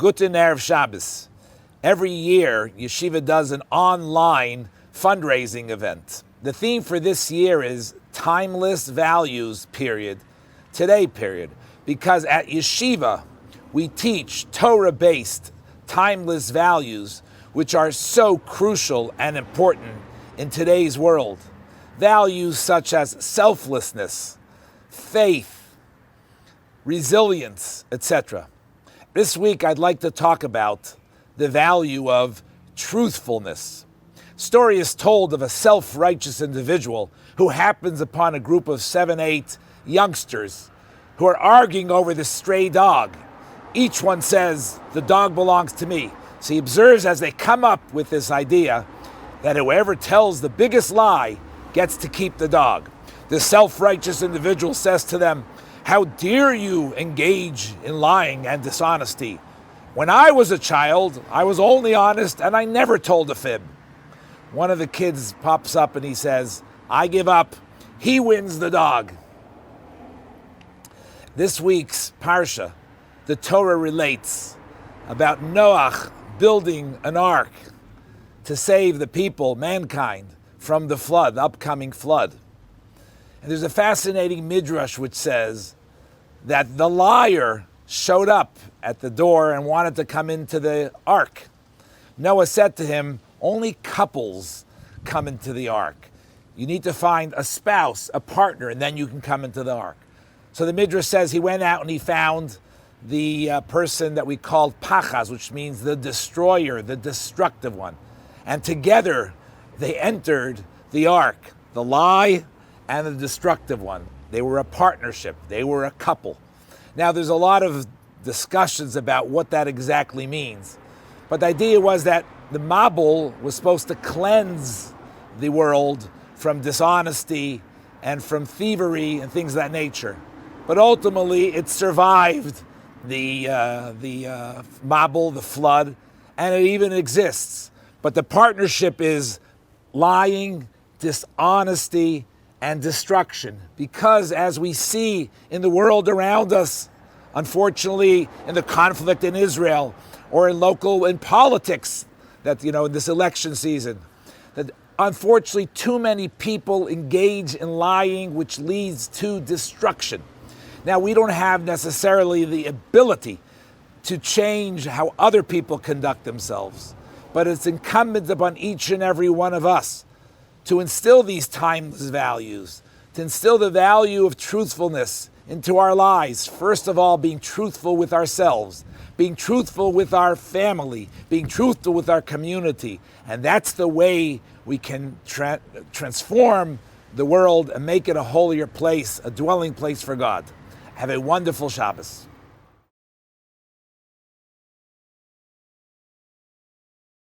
Guten Erev Shabbos. Every year, Yeshiva does an online fundraising event. The theme for this year is Timeless Values, today, because at Yeshiva, we teach Torah-based, timeless values, which are so crucial and important in today's world. Values such as selflessness, faith, resilience, etc. This week, I'd like to talk about the value of truthfulness. Story is told of a self-righteous individual who happens upon a group of 7-8 youngsters who are arguing over this stray dog. Each one says, the dog belongs to me. So he observes as they come up with this idea that whoever tells the biggest lie gets to keep the dog. The self-righteous individual says to them, "How dare you engage in lying and dishonesty? When I was a child, I was only honest and I never told a fib." One of the kids pops up and he says, "I give up. He wins the dog." This week's Parsha, the Torah relates about Noach building an ark to save the people, mankind, from the flood, the upcoming flood. And there's a fascinating midrash which says that the liar showed up at the door and wanted to come into the ark. Noah said to him, "Only couples come into the ark. You need to find a spouse, a partner, and then you can come into the ark." So the midrash says he went out and he found the person that we called Pachaz, which means the destroyer, the destructive one. And together they entered the ark, the lie and the destructive one. They were a partnership. They were a couple. Now, there's a lot of discussions about what that exactly means. But the idea was that the Mabul was supposed to cleanse the world from dishonesty and from thievery and things of that nature. But ultimately, it survived the Mabul, the flood, and it even exists. But the partnership is lying, dishonesty, and destruction. Because as we see in the world around us, unfortunately, in the conflict in Israel or in politics, that, in this election season, that unfortunately too many people engage in lying, which leads to destruction. Now, we don't have necessarily the ability to change how other people conduct themselves, but it's incumbent upon each and every one of us to instill these timeless values, to instill the value of truthfulness into our lives. First of all, being truthful with ourselves, being truthful with our family, being truthful with our community. And that's the way we can transform the world and make it a holier place, a dwelling place for God. Have a wonderful Shabbos.